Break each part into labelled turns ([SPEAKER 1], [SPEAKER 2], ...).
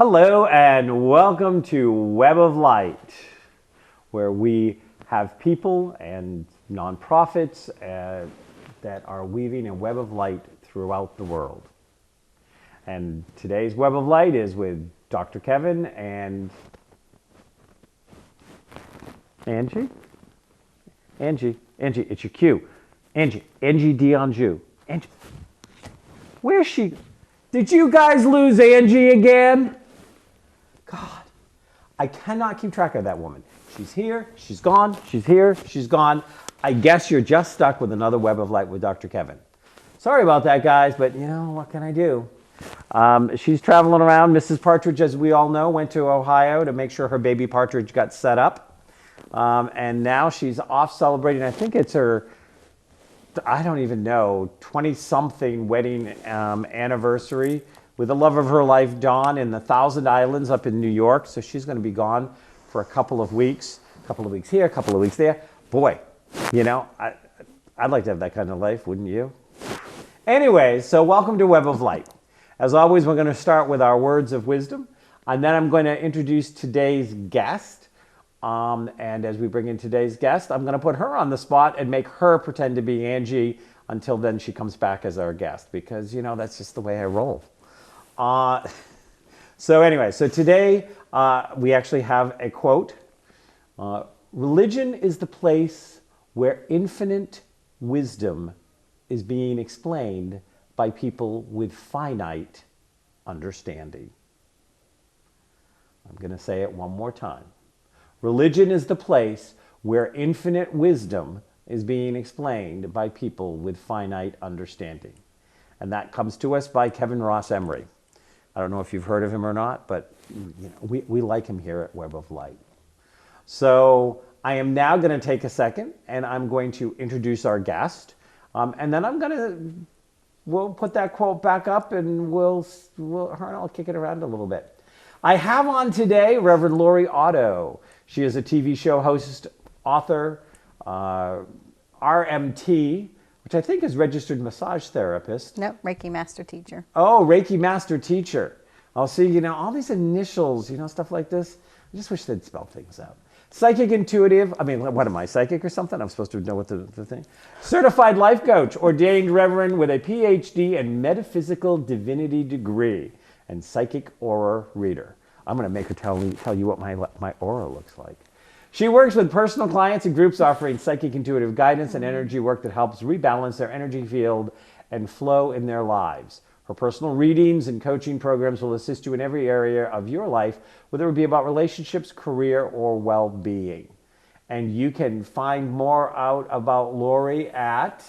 [SPEAKER 1] Hello and welcome to Web of Light, where we have people and nonprofits that are weaving a web of light throughout the world. And today's Web of Light is with Dr. Kevin and Angie. Angie, it's your cue. Angie D'Anjou. Angie, where's she? Did you guys lose Angie again? God, I cannot keep track of that woman. She's here, she's gone, she's here, she's gone. I guess you're just stuck with another Web of Light with Dr. Kevin. Sorry about that, guys, but you know, what can I do? She's traveling around. Mrs. Partridge, as we all know, went to Ohio to make sure her baby Partridge got set up. And now she's off celebrating, I think it's her, I don't even know, 20-something wedding anniversary with the love of her life, Dawn, in the Thousand Islands up in New York. So she's going to be gone for a couple of weeks here, a couple of weeks there. Boy, you know, I'd like to have that kind of life, wouldn't you? Anyways, so welcome to Web of Light. As always, we're going to start with our words of wisdom, and then I'm going to introduce today's guest. And as we bring in today's guest, I'm going to put her on the spot and make her pretend to be Angie until then she comes back as our guest, because, you know, that's just the way I roll. So anyway, so today we actually have a quote. Religion is the place where infinite wisdom is being explained by people with finite understanding. I'm going to say it one more time. Religion is the place where infinite wisdom is being explained by people with finite understanding. And that comes to us by Kevin Ross Emery. I don't know if you've heard of him or not, but you know, we like him here at Web of Light. So I am now going to take a second and I'm going to introduce our guest. And then we'll put that quote back up and her and I'll kick it around a little bit. I have on today Reverend Lori Otto. She is a TV show host, author, RMT, which I think is registered massage therapist.
[SPEAKER 2] No, Reiki master teacher.
[SPEAKER 1] Oh, Reiki master teacher. I'll see, you know, all these initials, you know, stuff like this. I just wish they'd spell things out. Psychic intuitive. I mean, what am I, psychic or something? I'm supposed to know what the thing. Certified life coach, ordained reverend with a PhD and metaphysical divinity degree, and psychic aura reader. I'm going to make her tell you what my aura looks like. She works with personal clients and groups offering psychic intuitive guidance and energy work that helps rebalance their energy field and flow in their lives. Her personal readings and coaching programs will assist you in every area of your life, whether it be about relationships, career, or well-being. And you can find more out about Lori at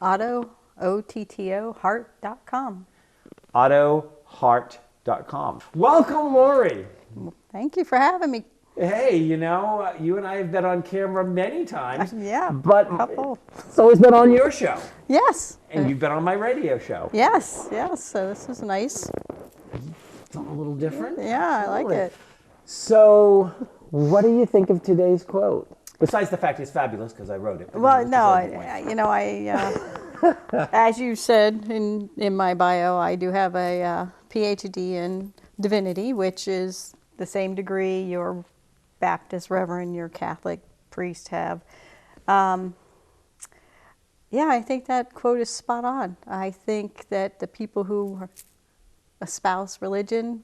[SPEAKER 2] Otto, O-T-T-O, heart.com.
[SPEAKER 1] AutoHeart.com. Welcome, Lori.
[SPEAKER 2] Thank you for having me.
[SPEAKER 1] Hey, you know, you and I have been on camera many times.
[SPEAKER 2] Yeah,
[SPEAKER 1] but
[SPEAKER 2] couple.
[SPEAKER 1] It's always been on your show.
[SPEAKER 2] Yes.
[SPEAKER 1] And you've been on my radio show.
[SPEAKER 2] Yes. So this is nice.
[SPEAKER 1] It's a little different.
[SPEAKER 2] Yeah, I like it.
[SPEAKER 1] So, what do you think of today's quote? Besides the fact it's fabulous because I wrote it.
[SPEAKER 2] Well, no, as you said in my bio, I do have a PhD in divinity, which is the same degree your Baptist reverend, your Catholic priest have. Yeah, I think that quote is spot on. I think that the people who espouse religion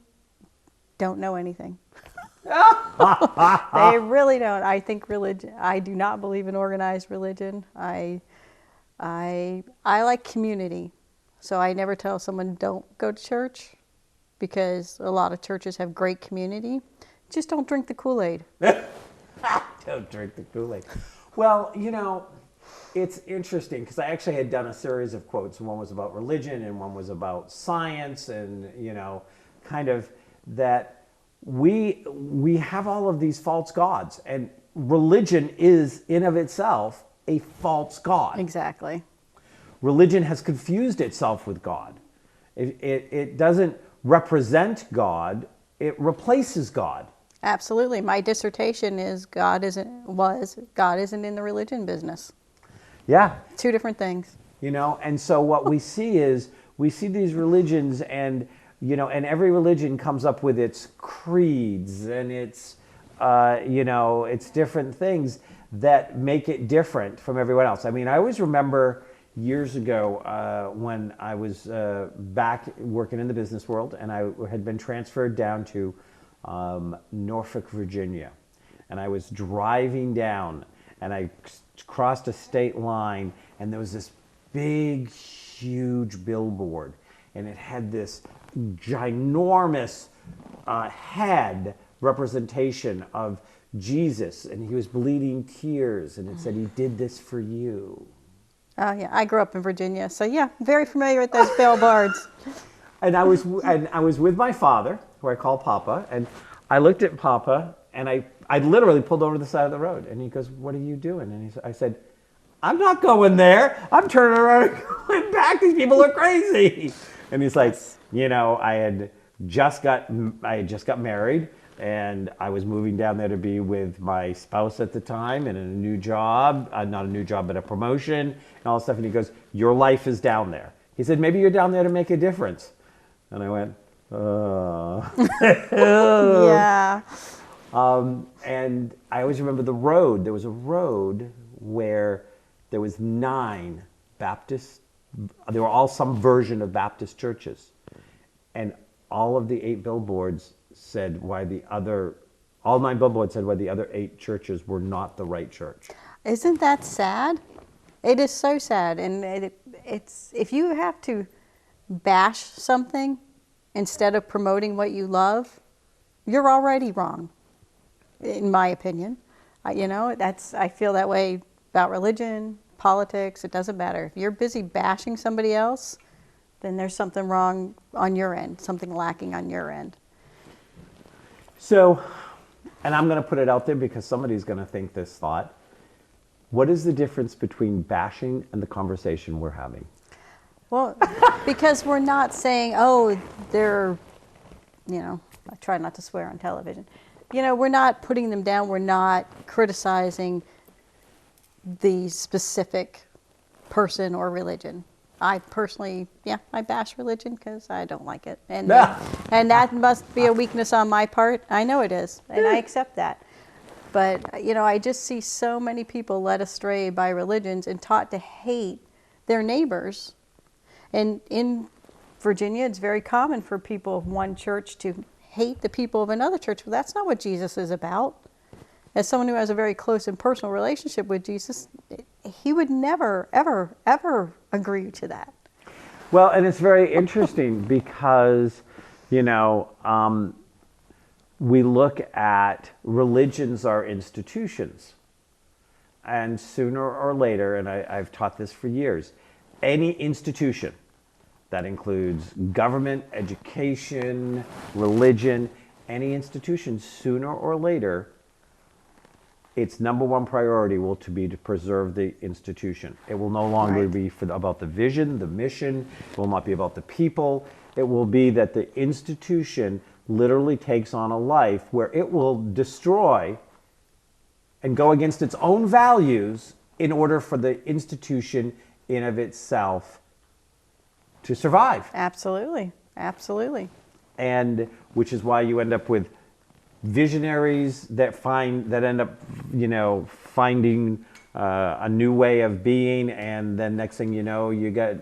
[SPEAKER 2] don't know anything. They really don't. I think I do not believe in organized religion. I like community. So I never tell someone don't go to church, because a lot of churches have great community. Just don't drink the Kool-Aid.
[SPEAKER 1] Don't drink the Kool-Aid. Well, you know, it's interesting because I actually had done a series of quotes. One was about religion and one was about science, and, you know, kind of that we have all of these false gods, and religion is in of itself a false god.
[SPEAKER 2] Exactly.
[SPEAKER 1] Religion has confused itself with God. It doesn't represent God, it replaces God.
[SPEAKER 2] Absolutely. My dissertation is God isn't in the religion business.
[SPEAKER 1] Yeah.
[SPEAKER 2] Two different things.
[SPEAKER 1] You know, and so what we see is we see these religions, and and every religion comes up with its creeds and its, its different things that make it different from everyone else. I mean, I always remember years ago when I was back working in the business world, and I had been transferred down to Norfolk, Virginia. And I was driving down, and I crossed a state line, and there was this big, huge billboard, and it had this ginormous head representation of Jesus, and he was bleeding tears, and it said, "He did this for you."
[SPEAKER 2] Oh yeah, I grew up in Virginia, so yeah, very familiar with those billboards.
[SPEAKER 1] And I was with my father, who I call Papa, and I looked at Papa, and I literally pulled over to the side of the road, and he goes, "What are you doing?" And I said, "I'm not going there. I'm turning around and going back. These people are crazy." And he's like, I had just got married, and I was moving down there to be with my spouse at the time, and in a new job, not a new job, but a promotion, and all this stuff. And he goes, "Your life is down there." He said, "Maybe you're down there to make a difference." And I went,
[SPEAKER 2] Yeah.
[SPEAKER 1] And I always remember the road. There was a road where there was 9 Baptist. They were all some version of Baptist churches, and all of the 8 billboards said all 9 billboards said why the other 8 churches were not the right church.
[SPEAKER 2] Isn't that sad? It is so sad, and it's if you have to bash something instead of promoting what you love, you're already wrong, in my opinion. I feel that way about religion, politics. It doesn't matter. If you're busy bashing somebody else, then there's something wrong on your end, something lacking on your end.
[SPEAKER 1] So, and I'm going to put it out there because somebody's going to think this thought. What is the difference between bashing and the conversation we're having?
[SPEAKER 2] Well, because we're not saying, oh, they're, I try not to swear on television. We're not putting them down. We're not criticizing the specific person or religion. I personally, I bash religion because I don't like it. And that must be a weakness on my part. I know it is, and I accept that. But, I just see so many people led astray by religions and taught to hate their neighbors. And in Virginia, it's very common for people of one church to hate the people of another church. Well, that's not what Jesus is about. As someone who has a very close and personal relationship with Jesus, he would never, ever, ever agree to that.
[SPEAKER 1] Well, and it's very interesting because, we look at religions are institutions. And sooner or later, and I've taught this for years, any institution, that includes government, education, religion, any institution, sooner or later, its number one priority will be to preserve the institution. It will no longer be about the vision, the mission. It will not be about the people. It will be that the institution literally takes on a life where it will destroy and go against its own values in order for the institution in of itself to survive.
[SPEAKER 2] Absolutely. Absolutely.
[SPEAKER 1] And which is why you end up with visionaries that end up, finding a new way of being, and then next thing you know, you got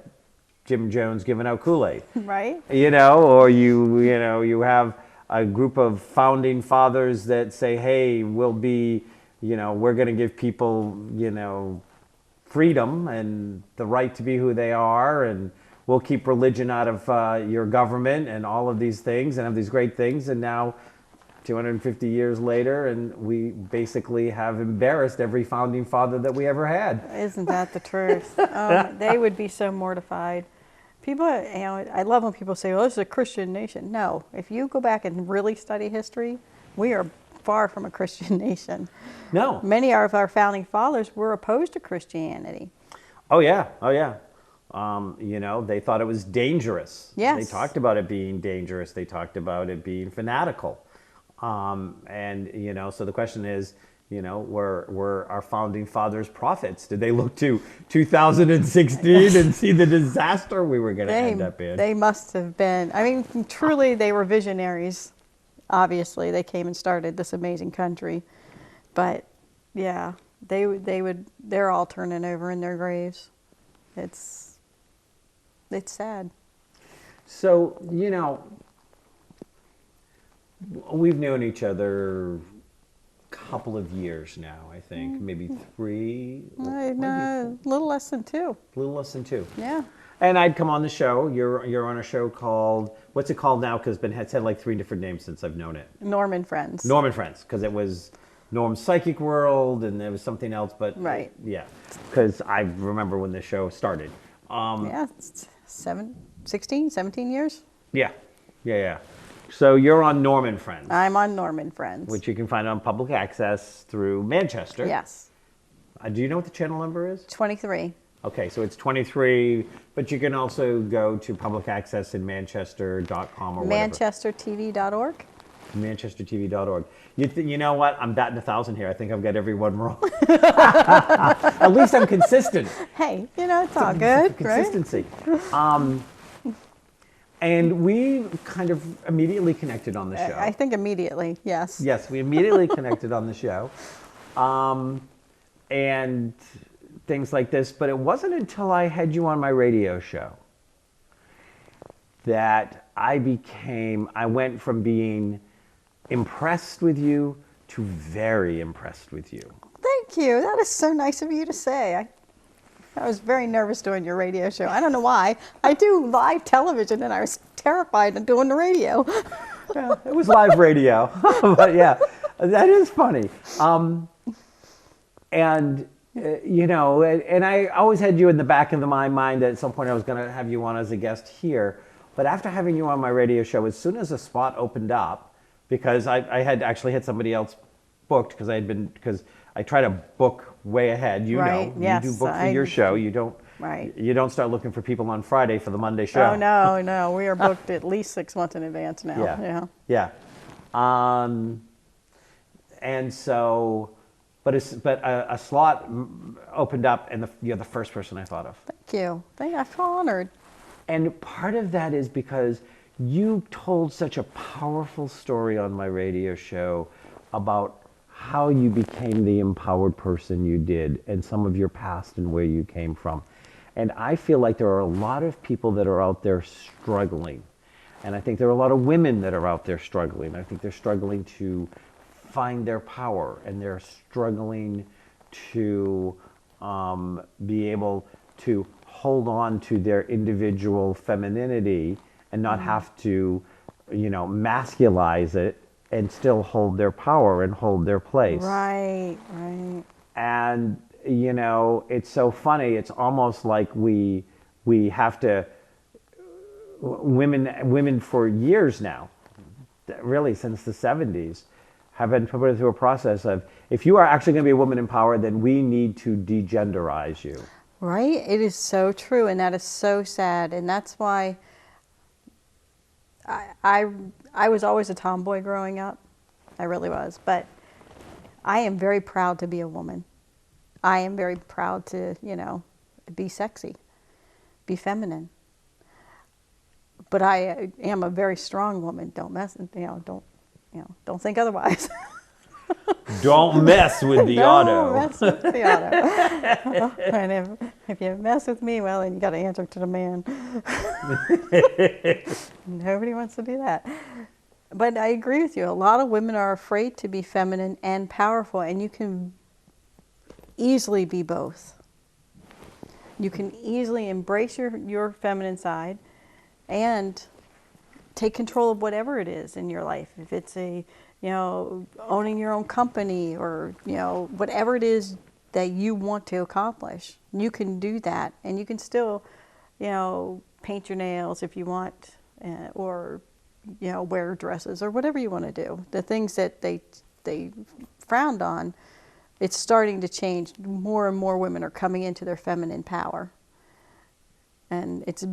[SPEAKER 1] Jim Jones giving out Kool-Aid.
[SPEAKER 2] Right.
[SPEAKER 1] Or you have a group of founding fathers that say, hey, we're going to give people, freedom and the right to be who they are, and we'll keep religion out of your government and all of these things and have these great things. And now 250 years later, and we basically have embarrassed every founding father that we ever had.
[SPEAKER 2] Isn't that the truth? They would be so mortified. People, I love when people say, "Oh, this is a Christian nation." No, if you go back and really study history, we are far from a Christian nation.
[SPEAKER 1] No.
[SPEAKER 2] Many of our founding fathers were opposed to Christianity.
[SPEAKER 1] Oh yeah. They thought it was dangerous.
[SPEAKER 2] Yes.
[SPEAKER 1] They talked about it being dangerous. They talked about it being fanatical. So the question is, were our founding fathers prophets? Did they look to 2016 and see the disaster we were going to end up in?
[SPEAKER 2] They must have been. I mean, truly, they were visionaries. Obviously, they came and started this amazing country. But yeah, they're all turning over in their graves. It's sad.
[SPEAKER 1] So, we've known each other a couple of years now, I think. Maybe 3.
[SPEAKER 2] No, a little less than 2.
[SPEAKER 1] A little less than 2.
[SPEAKER 2] Yeah.
[SPEAKER 1] And I'd come on the show. You're on a show called, what's it called now? Because it's had like 3 different names since I've known it.
[SPEAKER 2] Norm and Friends.
[SPEAKER 1] Norm and Friends, because it was Norm's Psychic World, and there was something else, but
[SPEAKER 2] Right.
[SPEAKER 1] Yeah, because I remember when the show started.
[SPEAKER 2] Yeah, it's 16, 17 years.
[SPEAKER 1] Yeah. So you're on Norm and Friends,
[SPEAKER 2] I'm on Norm and Friends.
[SPEAKER 1] which you can find on public access through Manchester.
[SPEAKER 2] Yes.
[SPEAKER 1] Do you know what the channel number is?
[SPEAKER 2] 23.
[SPEAKER 1] Okay, so it's 23, but you can also go to public access in manchester.com or whatever.
[SPEAKER 2] ManchesterTV.org.
[SPEAKER 1] ManchesterTV.org. You know what? I'm batting 1,000 here. I think I've got everyone wrong. At least I'm consistent.
[SPEAKER 2] Hey, it's all good, right?
[SPEAKER 1] Consistency. And we kind of immediately connected on the show.
[SPEAKER 2] I think immediately, yes.
[SPEAKER 1] Yes, we immediately connected on the show. And things like this. But it wasn't until I had you on my radio show that I went from being impressed with you to very impressed with you.
[SPEAKER 2] Thank you. That is so nice of you to say. I was very nervous doing your radio show. I don't know why. I do live television, and I was terrified of doing the radio.
[SPEAKER 1] Yeah, it was live radio. But yeah, that is funny. And I always had you in the back of my mind that at some point I was going to have you on as a guest here. But after having you on my radio show, as soon as a spot opened up, because I had actually had somebody else booked, because I try to book way ahead.
[SPEAKER 2] Right, yes,
[SPEAKER 1] you do book for your show. You don't.
[SPEAKER 2] Right.
[SPEAKER 1] You don't start looking for people on Friday for the Monday show.
[SPEAKER 2] Oh no, we are booked at least 6 months in advance now.
[SPEAKER 1] Yeah. And so, but a slot opened up, and you're the first person I thought of.
[SPEAKER 2] Thank you. I feel honored.
[SPEAKER 1] And part of that is because you told such a powerful story on my radio show about how you became the empowered person you did, and some of your past and where you came from. And I feel like there are a lot of people that are out there struggling. And I think there are a lot of women that are out there struggling. I think they're struggling to find their power, and they're struggling to be able to hold on to their individual femininity and not have to, masculize it and still hold their power and hold their place.
[SPEAKER 2] Right.
[SPEAKER 1] And, it's so funny. It's almost like we have to, women for years now, really since the 70s, have been put through a process of, if you are actually going to be a woman in power, then we need to degenderize you.
[SPEAKER 2] Right? It is so true, and that is so sad. And that's why I was always a tomboy growing up. I really was. But I am very proud to be a woman. I am very proud to, be sexy, be feminine. But I am a very strong woman. Don't don't think otherwise.
[SPEAKER 1] Don't mess with the auto.
[SPEAKER 2] Don't mess with the auto. And if you mess with me, well, then you got to answer to the man. Nobody wants to do that. But I agree with you. A lot of women are afraid to be feminine and powerful, and you can easily be both. You can easily embrace your feminine side and take control of whatever it is in your life. If it's owning your own company, or, whatever it is that you want to accomplish, you can do that. And you can still, paint your nails if you want, or, wear dresses or whatever you want to do. The things that they frowned on, it's starting to change. More and more women are coming into their feminine power. And it's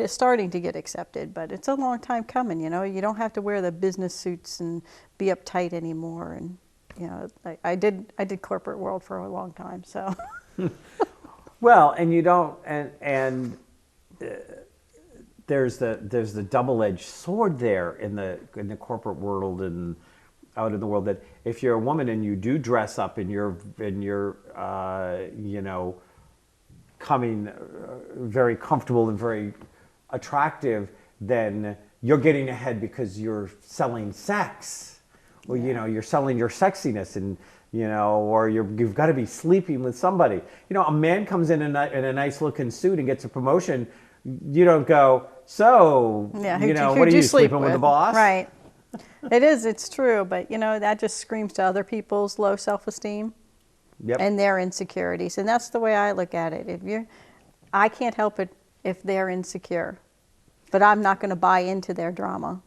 [SPEAKER 2] starting to get accepted, but it's a long time coming. You don't have to wear the business suits and be uptight anymore. And you know, I did corporate world for a long time, so.
[SPEAKER 1] Well, and you don't, and there's the double-edged sword there in the corporate world and out in the world, that if you're a woman and you do dress up and you're you know, coming very comfortable and very attractive, then you're getting ahead because you're selling sex, or you know, you're selling your sexiness, and you know, or you've got to be sleeping with somebody. You know, a man comes in a nice looking suit and gets a promotion. You don't go, so
[SPEAKER 2] Yeah,
[SPEAKER 1] you know,
[SPEAKER 2] who'd
[SPEAKER 1] what are you
[SPEAKER 2] sleep
[SPEAKER 1] sleeping with the boss?
[SPEAKER 2] Right. It's true, but you know, that just screams to other people's low self-esteem
[SPEAKER 1] Yep.
[SPEAKER 2] and their insecurities. And that's the way I look at it. I can't help it if they're insecure, but I'm not going to buy into their drama.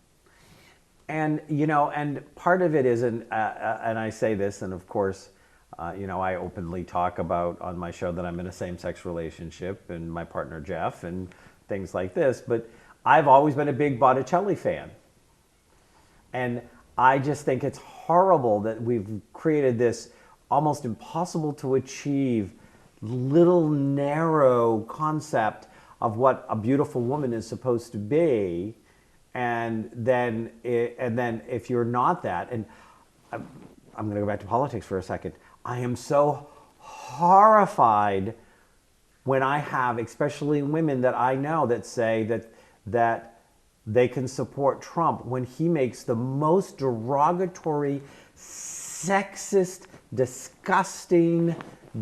[SPEAKER 1] And you know, and part of it is, and I say this, and of course, you know, I openly talk about on my show that I'm in a same-sex relationship, and my partner Jeff, and things like this. But I've always been a big Botticelli fan, and I just think it's horrible that we've created this almost impossible to achieve little narrow concept of what a beautiful woman is supposed to be. And then if you're not that, and I'm going to go back to politics for a second. I am so horrified when I have, especially women that I know, that say that they can support Trump when he makes the most derogatory, sexist, disgusting,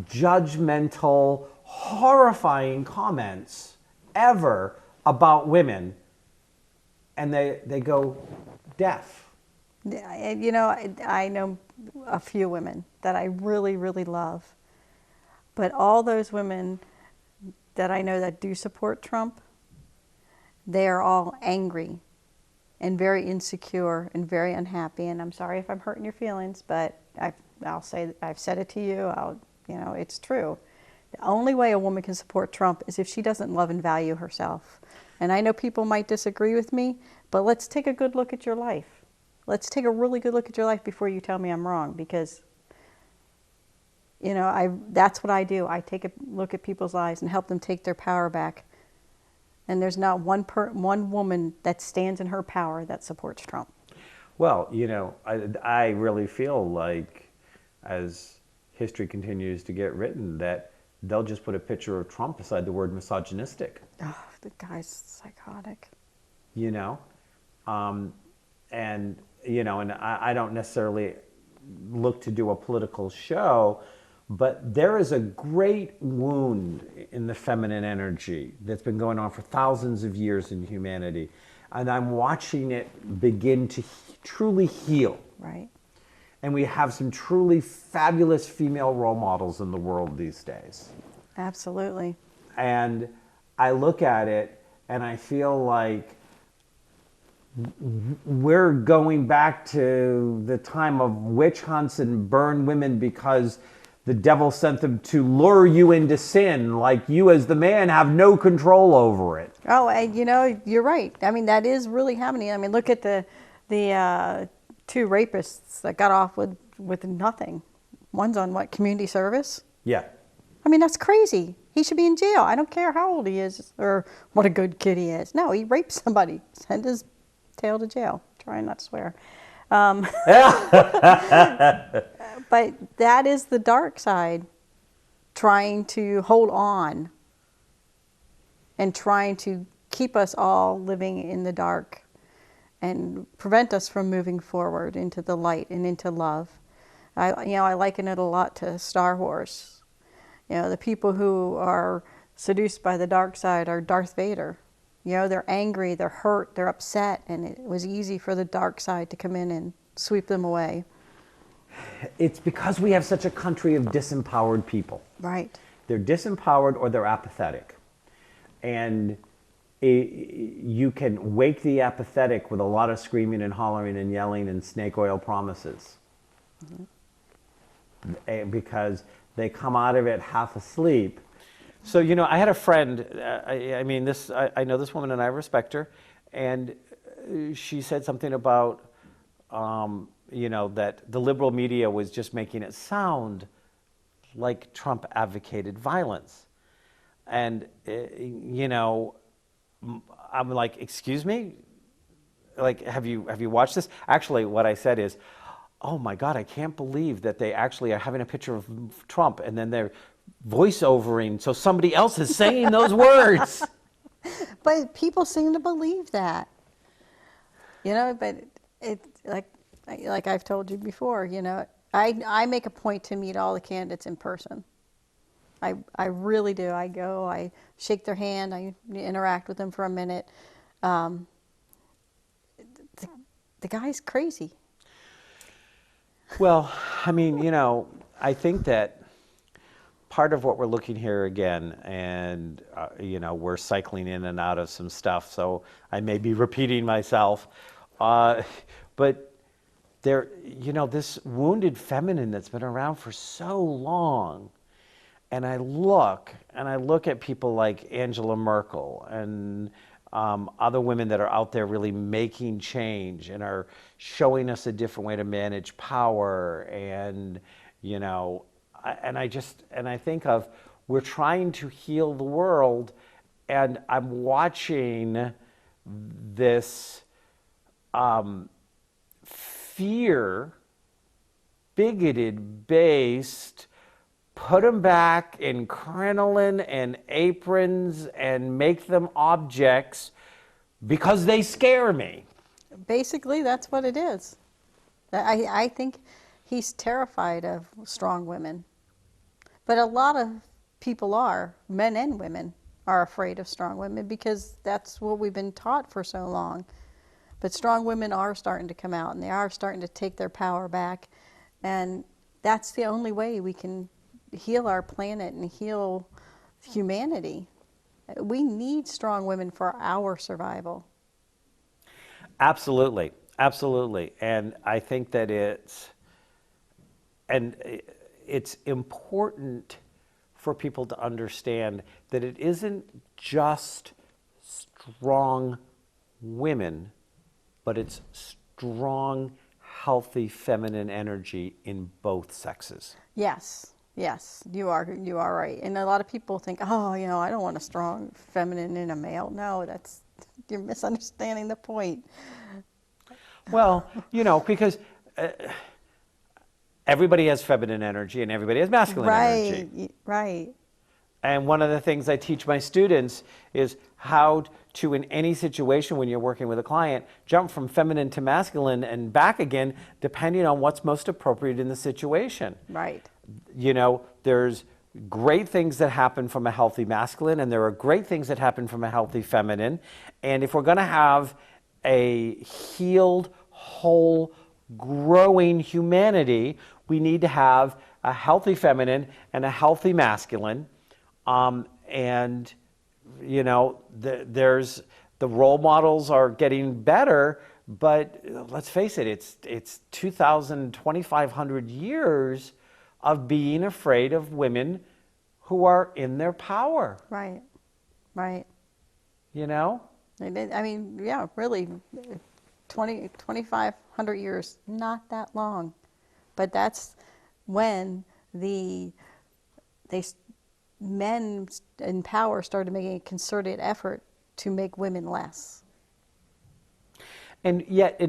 [SPEAKER 1] judgmental, horrifying comments ever about women. And they go deaf.
[SPEAKER 2] Yeah, you know, I know a few women that I really, really love. But all those women that I know that do support Trump, they are all angry and very insecure and very unhappy. And I'm sorry if I'm hurting your feelings, but I'll say, I've said it to you, you know, it's true. The only way a woman can support Trump is if she doesn't love and value herself. And I know people might disagree with me, but let's take a good look at your life. Let's take a really good look at your life before you tell me I'm wrong, because, you know, that's what I do. I take a look at people's lives and help them take their power back. And there's not one woman that stands in her power that supports Trump.
[SPEAKER 1] Well, you know, I really feel like as history continues to get written, that they'll just put a picture of Trump beside the word misogynistic.
[SPEAKER 2] Oh, the guy's psychotic.
[SPEAKER 1] You know, and you know, and I don't necessarily look to do a political show, but there is a great wound in the feminine energy that's been going on for thousands of years in humanity, and I'm watching it begin to truly heal.
[SPEAKER 2] Right.
[SPEAKER 1] And we have some truly fabulous female role models in the world these days.
[SPEAKER 2] Absolutely.
[SPEAKER 1] And I look at it and I feel like we're going back to the time of witch hunts and burn women because the devil sent them to lure you into sin, like you as the man have no control over it.
[SPEAKER 2] Oh, and you know, you're right. I mean, that is really happening. I mean, look at the two rapists that got off with nothing. One's on what, community service?
[SPEAKER 1] Yeah.
[SPEAKER 2] I mean, that's crazy. He should be in jail. I don't care how old he is or what a good kid he is. No, he raped somebody. Send his tail to jail. Trying not to swear. But that is the dark side, trying to hold on and trying to keep us all living in the dark and prevent us from moving forward into the light and into love. I liken it a lot to Star Wars. You know, the people who are seduced by the dark side are Darth Vader. You know, they're angry, they're hurt, they're upset, and it was easy for the dark side to come in and sweep them away.
[SPEAKER 1] It's because we have such a country of disempowered people.
[SPEAKER 2] Right.
[SPEAKER 1] They're disempowered or they're apathetic. And you can wake the apathetic with a lot of screaming and hollering and yelling and snake oil promises. Mm-hmm. Because they come out of it half asleep. So, you know, I had a friend, I know this woman and I respect her, and she said something about that the liberal media was just making it sound like Trump advocated violence. And, I'm like, excuse me? Like, have you watched this? Actually, what I said is, oh my God, I can't believe that they actually are having a picture of Trump and then they're voiceovering, so somebody else is saying those words.
[SPEAKER 2] But people seem to believe that. But it like I've told you before, I make a point to meet all the candidates in person. I really do. I go, I shake their hand, I interact with them for a minute. The guy's crazy.
[SPEAKER 1] Well, I mean, I think that part of what we're looking here again, and we're cycling in and out of some stuff, so I may be repeating myself, but there, this wounded feminine that's been around for so long, and I look at people like Angela Merkel and other women that are out there really making change and are showing us a different way to manage power, and I think of, we're trying to heal the world, and I'm watching this fear, bigoted based, put them back in crinoline and aprons and make them objects because they scare me.
[SPEAKER 2] Basically, that's what it is. I think he's terrified of strong women. But a lot of people are, men and women, are afraid of strong women because that's what we've been taught for so long. But strong women are starting to come out, and they are starting to take their power back. And that's the only way we can heal our planet and heal humanity. We need strong women for our survival.
[SPEAKER 1] Absolutely, absolutely. And I think that it's important for people to understand that it isn't just strong women, but it's strong, healthy feminine energy in both sexes.
[SPEAKER 2] Yes, you are right. And a lot of people think, oh, I don't want a strong feminine in a male. No, you're misunderstanding the point.
[SPEAKER 1] Well, because everybody has feminine energy and everybody has masculine energy.
[SPEAKER 2] Right.
[SPEAKER 1] And one of the things I teach my students is how to, in any situation when you're working with a client, jump from feminine to masculine and back again, depending on what's most appropriate in the situation.
[SPEAKER 2] Right.
[SPEAKER 1] There's great things that happen from a healthy masculine, and there are great things that happen from a healthy feminine. And if we're going to have a healed, whole, growing humanity, we need to have a healthy feminine and a healthy masculine. There's the role models are getting better, but let's face it, it's 2,000, 2,500 years of being afraid of women who are in their power.
[SPEAKER 2] Right.
[SPEAKER 1] I
[SPEAKER 2] mean, yeah, really, 2,500 years, not that long. But that's when men in power started making a concerted effort to make women less.
[SPEAKER 1] And yet,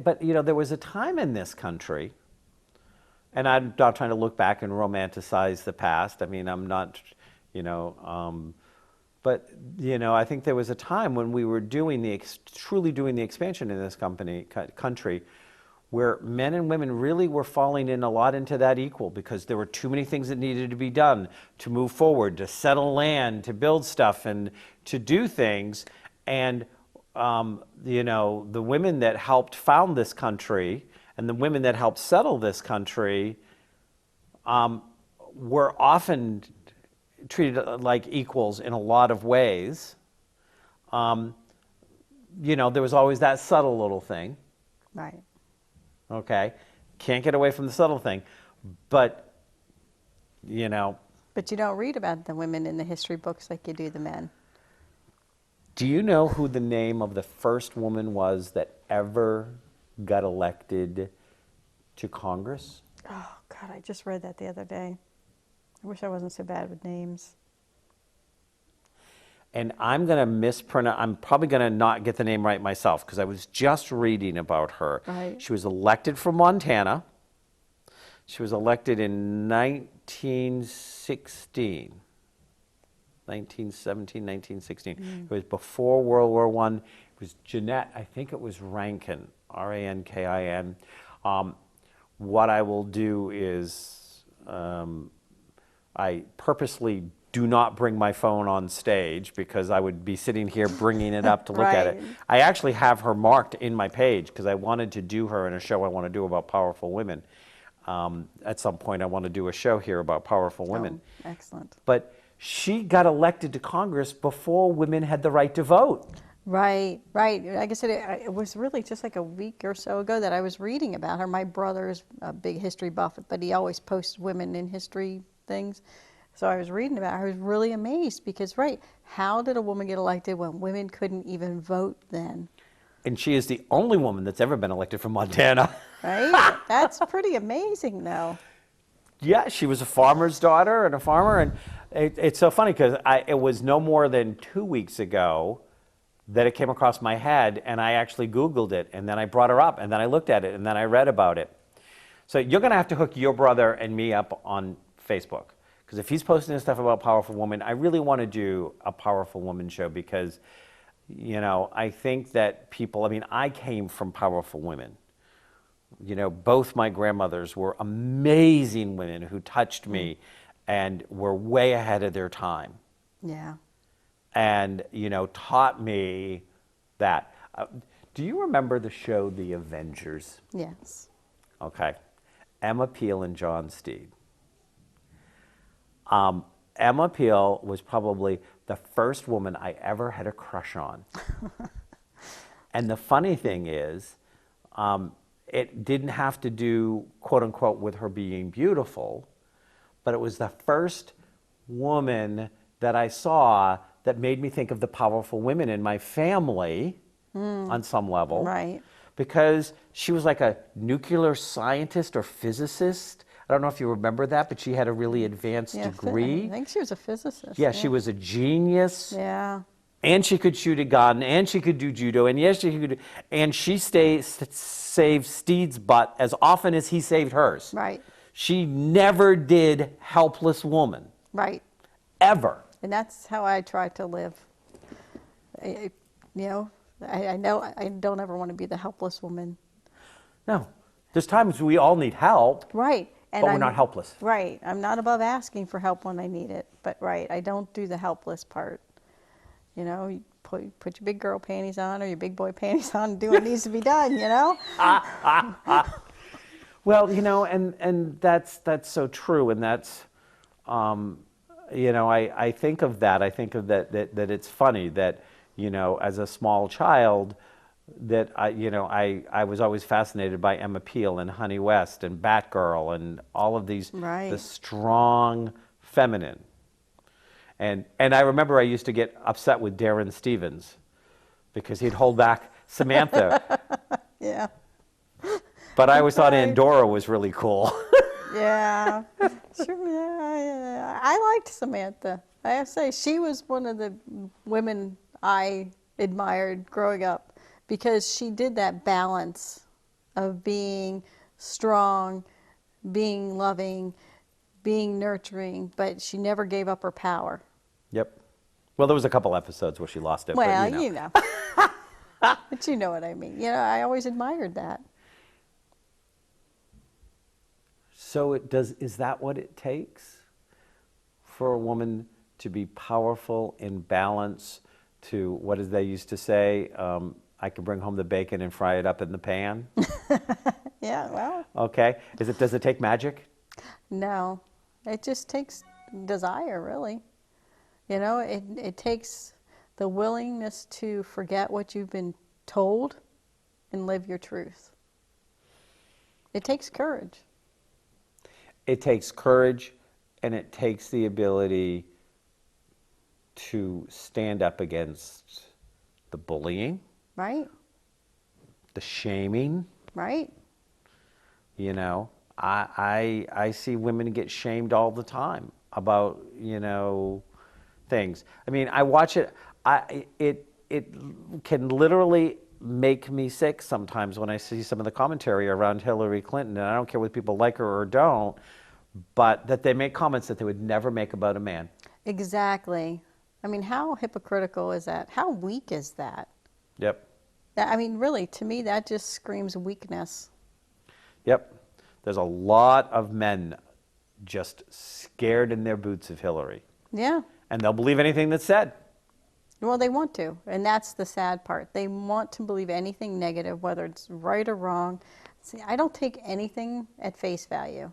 [SPEAKER 1] but there was a time in this country, and I'm not trying to look back and romanticize the past. I mean, I'm not, but I think there was a time when we were truly doing the expansion in this country, where men and women really were falling in a lot into that equal, because there were too many things that needed to be done to move forward, to settle land, to build stuff, and to do things. And the women that helped found this country and the women that helped settle this country were often treated like equals in a lot of ways. There was always that subtle little thing.
[SPEAKER 2] Right.
[SPEAKER 1] Okay, can't get away from the subtle thing, but
[SPEAKER 2] But you don't read about the women in the history books like you do the men.
[SPEAKER 1] Do you know who the name of the first woman was that ever got elected to Congress.
[SPEAKER 2] Oh, God, I just read that the other day. I wish I wasn't so bad with names.
[SPEAKER 1] And I'm going to mispronounce, I'm probably going to not get the name right myself because I was just reading about her.
[SPEAKER 2] Right.
[SPEAKER 1] She was elected from Montana. She was elected in 1916. 1917, 1916. It was before World War I. It was Jeanette, I think it was Rankin, Rankin. What I will do is I purposely do not bring my phone on stage because I would be sitting here bringing it up to look at it.
[SPEAKER 2] Right.
[SPEAKER 1] I actually have her marked in my page because I wanted to do her in a show I want to do about powerful women. At some point, I want to do a show here about powerful women.
[SPEAKER 2] Oh, excellent.
[SPEAKER 1] But she got elected to Congress before women had the right to vote.
[SPEAKER 2] Right, right. Like I said, it was really just like a week or so ago that I was reading about her. My brother's a big history buff, but he always posts women in history things. So I was reading about her. I was really amazed because, right, how did a woman get elected when women couldn't even vote then?
[SPEAKER 1] And she is the only woman that's ever been elected from Montana.
[SPEAKER 2] Right? That's pretty amazing, though.
[SPEAKER 1] Yeah, she was a farmer's daughter and a farmer. And it's so funny because it was no more than 2 weeks ago that it came across my head, and I actually Googled it, and then I brought her up, and then I looked at it, and then I read about it. So you're going to have to hook your brother and me up on Facebook, because if he's posting stuff about powerful women, I really want to do a powerful woman show because, you know, I think that people, I mean, I came from powerful women. You know, both my grandmothers were amazing women who touched me and were way ahead of their time.
[SPEAKER 2] Yeah.
[SPEAKER 1] And, you know, taught me that. Do you remember the show The Avengers?
[SPEAKER 2] Yes.
[SPEAKER 1] Okay. Emma Peel and John Steed. Emma Peel was probably the first woman I ever had a crush on. And the funny thing is, it didn't have to do, quote unquote, with her being beautiful, but it was the first woman that I saw that made me think of the powerful women in my family on some level.
[SPEAKER 2] Right.
[SPEAKER 1] Because she was like a nuclear scientist or physicist. I don't know if you remember that, but she had a really advanced
[SPEAKER 2] Yeah,
[SPEAKER 1] degree.
[SPEAKER 2] I think she was a physicist.
[SPEAKER 1] Yeah, she was a genius.
[SPEAKER 2] Yeah.
[SPEAKER 1] And she could shoot a gun, and she could do judo, and yes, she could. And she saved Steed's butt as often as he saved hers.
[SPEAKER 2] Right.
[SPEAKER 1] She never did helpless woman,
[SPEAKER 2] Right.
[SPEAKER 1] ever.
[SPEAKER 2] And that's how I try to live. I know I don't ever want to be the helpless woman.
[SPEAKER 1] No, there's times we all need help,
[SPEAKER 2] Right. And
[SPEAKER 1] but we're not helpless.
[SPEAKER 2] Right. I'm not above asking for help when I need it. But right, I don't do the helpless part. You know, you put your big girl panties on or your big boy panties on and do what needs to be done, you know?
[SPEAKER 1] Well, you know, and that's so true, and that's, you know, I think of that. I think of that it's funny that, you know, as a small child, that I was always fascinated by Emma Peel and Honey West and Batgirl and all of these,
[SPEAKER 2] Right.
[SPEAKER 1] the strong feminine. And I remember I used to get upset with Darren Stevens because he'd hold back Samantha.
[SPEAKER 2] Yeah.
[SPEAKER 1] But I always thought
[SPEAKER 2] Right.
[SPEAKER 1] Andorra was really cool.
[SPEAKER 2] Yeah. Sure. Yeah, I liked Samantha. I have to say, she was one of the women I admired growing up because she did that balance of being strong, being loving, being nurturing, but she never gave up her power.
[SPEAKER 1] Yep. Well, there was a couple episodes where she lost it.
[SPEAKER 2] Well,
[SPEAKER 1] but,
[SPEAKER 2] you know. But you know what I mean. You know, I always admired that.
[SPEAKER 1] So is that what it takes for a woman to be powerful in balance to, what did they used to say? I could bring home the bacon and fry it up in the pan.
[SPEAKER 2] Yeah, well,
[SPEAKER 1] Okay. Does it take magic?
[SPEAKER 2] no. It just takes desire, really. You know, it takes the willingness to forget what you've been told and live your truth. It takes courage.
[SPEAKER 1] It takes courage, and it takes the ability to stand up against the bullying,
[SPEAKER 2] Right?
[SPEAKER 1] the shaming.
[SPEAKER 2] Right?
[SPEAKER 1] You know, I see women get shamed all the time about, things. I mean, I watch it. It can literally make me sick sometimes when I see some of the commentary around Hillary Clinton, and I don't care whether people like her or don't, but that they make comments that they would never make about a man.
[SPEAKER 2] Exactly. I mean, how hypocritical is that? How weak is that?
[SPEAKER 1] Yep.
[SPEAKER 2] I mean, really, to me, that just screams weakness.
[SPEAKER 1] Yep. There's a lot of men just scared in their boots of Hillary,
[SPEAKER 2] Yeah.
[SPEAKER 1] and they'll believe anything that's said.
[SPEAKER 2] Well, they want to, and that's the sad part. They want to believe anything negative, whether it's right or wrong. See, I don't take anything at face value.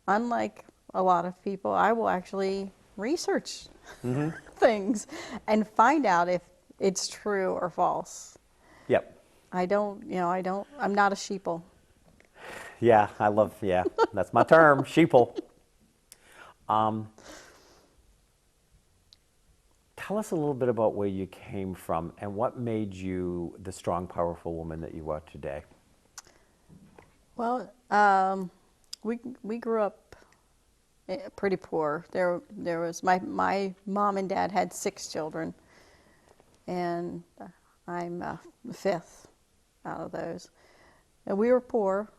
[SPEAKER 2] Unlike a lot of people, I will actually research things and find out if it's true or false.
[SPEAKER 1] Yep.
[SPEAKER 2] I'm not a sheeple.
[SPEAKER 1] Yeah, that's my term, sheeple. Tell us a little bit about where you came from and what made you the strong, powerful woman that you are today.
[SPEAKER 2] Well, we grew up pretty poor. There was my mom and dad had 6 children, and I'm the 5th out of those. And we were poor,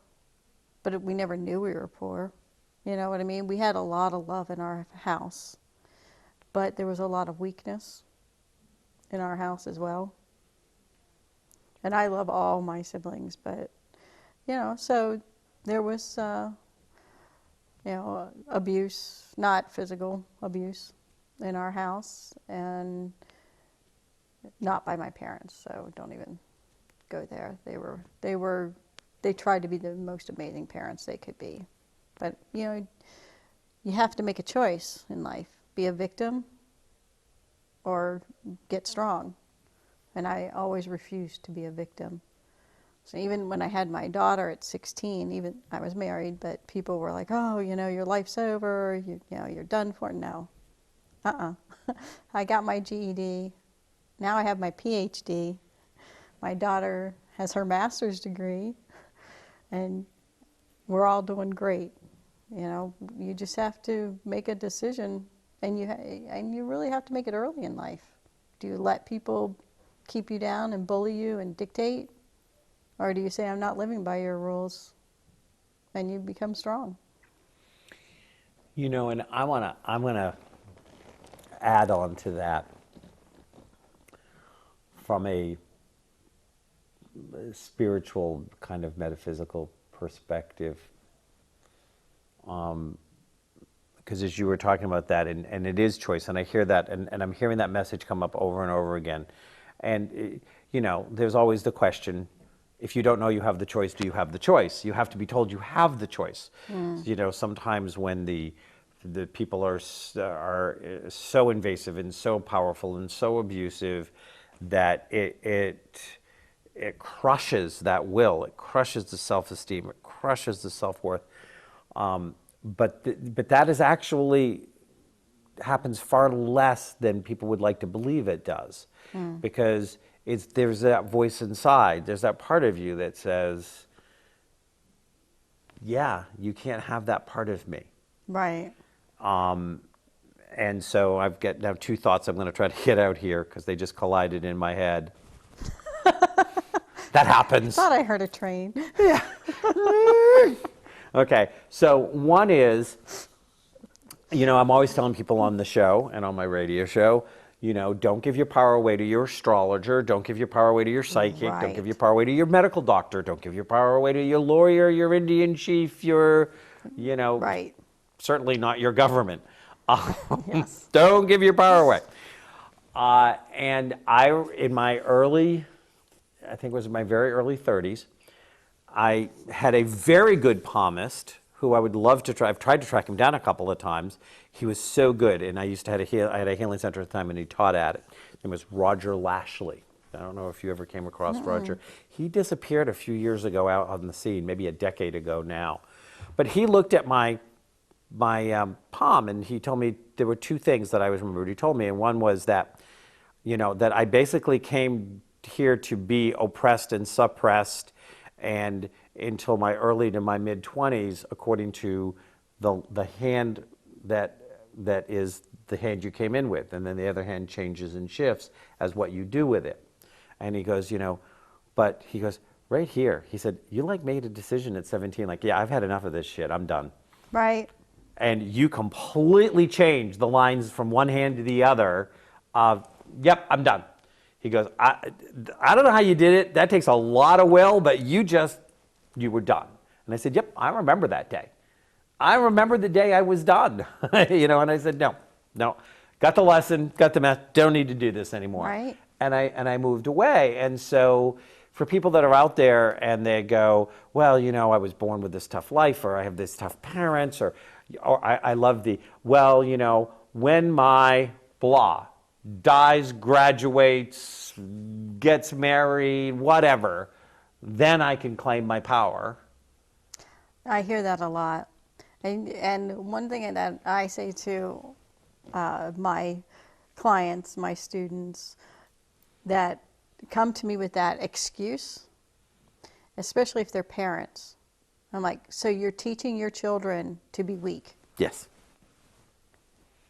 [SPEAKER 2] but we never knew we were poor. You know what I mean? We had a lot of love in our house, but there was a lot of weakness in our house as well. And I love all my siblings, but so there was abuse, not physical abuse, in our house, and not by my parents. So don't even go there. They tried to be the most amazing parents they could be, but you have to make a choice in life: be a victim or get strong. And I always refused to be a victim. So even when I had my daughter at 16, even I was married, but people were like, "Oh, your life's over. You're done for." No, I got my GED. Now I have my PhD. My daughter has her master's degree, and we're all doing great. You just have to make a decision, and you really have to make it early in life. Do you let people keep you down and bully you and dictate? Or do you say, "I'm not living by your rules," and you become strong?
[SPEAKER 1] And I'm gonna add on to that from a spiritual kind of metaphysical perspective. Because as you were talking about that, and it is choice, and I hear that, and I'm hearing that message come up over and over again. And, there's always the question, if you don't know you have the choice, do you have the choice? You have to be told you have the choice. Sometimes when the people are so invasive and so powerful and so abusive that it crushes that will, it crushes the self-esteem, it crushes the self-worth. But that is actually happens far less than people would like to believe it does, because there's that voice inside, there's that part of you that says, yeah, you can't have that part of me.
[SPEAKER 2] Right.
[SPEAKER 1] And so I've got now 2 thoughts I'm going to try to get out here because they just collided in my head. That happens.
[SPEAKER 2] Thought I heard a train.
[SPEAKER 1] Yeah. Okay, so one is, I'm always telling people on the show and on my radio show, don't give your power away to your astrologer, don't give your power away to your psychic,
[SPEAKER 2] Right.
[SPEAKER 1] don't give your power away to your medical doctor, don't give your power away to your lawyer, your Indian chief, your,
[SPEAKER 2] Right.
[SPEAKER 1] certainly not your government.
[SPEAKER 2] Yes.
[SPEAKER 1] Don't give your power away. And in my I think it was my very early 30s, I had a very good palmist who I would love to try. I've tried to track him down a couple of times. He was so good, and I had a healing center at the time, and he taught at it. His name was Roger Lashley. I don't know if you ever came across Roger. He disappeared a few years ago out on the scene, maybe a decade ago now. But he looked at my palm, and he told me there were 2 things that I always remembered. He told me, and one was that, that I basically came here to be oppressed and suppressed, and until my early to my mid 20s, according to the hand that is the hand you came in with, and then the other hand changes and shifts as what you do with it. And he goes, but he goes, right here, he said, you like made a decision at 17, like, yeah, I've had enough of this shit, I'm done.
[SPEAKER 2] Right.
[SPEAKER 1] And you completely changed the lines from one hand to the other. Yep, I'm done. He goes, I don't know how you did it. That takes a lot of will, but you were done. And I said, yep, I remember that day. I remember the day I was done. And I said, no, got the lesson, got the message, don't need to do this anymore.
[SPEAKER 2] Right.
[SPEAKER 1] And I moved away. And so for people that are out there and they go, well, I was born with this tough life, or I have this tough parents, or I love when my blah dies, graduates, gets married, whatever, then I can claim my power.
[SPEAKER 2] I hear that a lot. And one thing that I say to my clients, my students, that come to me with that excuse, especially if they're parents. I'm like, so you're teaching your children to be weak?
[SPEAKER 1] Yes.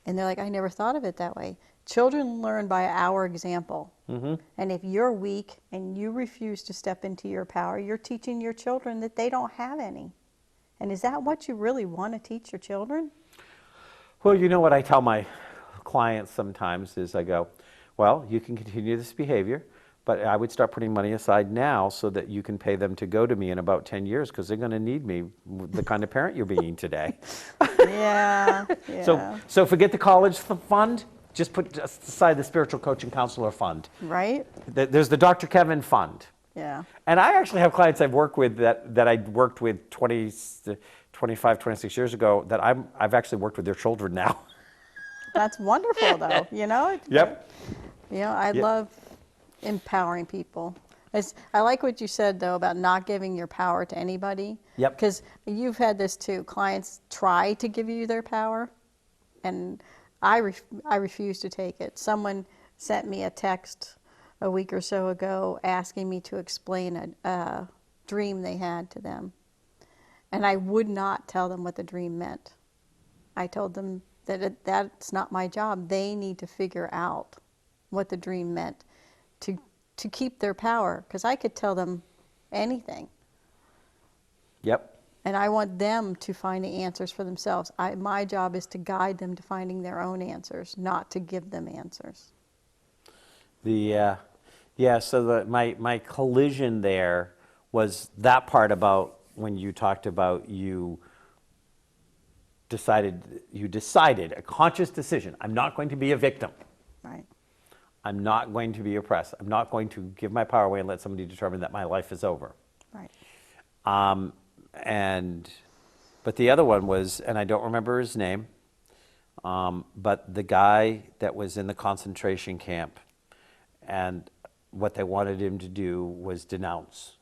[SPEAKER 2] And they're like, I never thought of it that way. Children learn by our example.
[SPEAKER 1] Mm-hmm.
[SPEAKER 2] And if you're weak and you refuse to step into your power, you're teaching your children that they don't have any. And is that what you really want to teach your children?
[SPEAKER 1] Well, what I tell my clients sometimes is I go, well, you can continue this behavior, but I would start putting money aside now so that you can pay them to go to me in about 10 years, because they're going to need me, the kind of parent you're being today.
[SPEAKER 2] Yeah.
[SPEAKER 1] So forget the college fund. Just put aside the spiritual coaching counselor fund.
[SPEAKER 2] Right?
[SPEAKER 1] There's the Dr. Kevin fund.
[SPEAKER 2] Yeah.
[SPEAKER 1] And I actually have clients I've worked with that I worked with 25, 26 years ago that I've actually worked with their children now.
[SPEAKER 2] That's wonderful, though.
[SPEAKER 1] Yep.
[SPEAKER 2] I love empowering people. I like what you said, though, about not giving your power to anybody.
[SPEAKER 1] Yep.
[SPEAKER 2] Because you've had this, too. Clients try to give you their power, and I refuse to take it. Someone sent me a text a week or so ago asking me to explain a dream they had to them. And I would not tell them what the dream meant. I told them that that's not my job. They need to figure out what the dream meant to keep their power, because I could tell them anything.
[SPEAKER 1] Yep.
[SPEAKER 2] And I want them to find the answers for themselves. My job is to guide them to finding their own answers, not to give them answers.
[SPEAKER 1] So my collision there was that part about when you talked about you decided a conscious decision. I'm not going to be a victim.
[SPEAKER 2] Right.
[SPEAKER 1] I'm not going to be oppressed. I'm not going to give my power away and let somebody determine that my life is over.
[SPEAKER 2] Right.
[SPEAKER 1] But the other one was, and I don't remember his name, but the guy that was in the concentration camp, and what they wanted him to do was denounce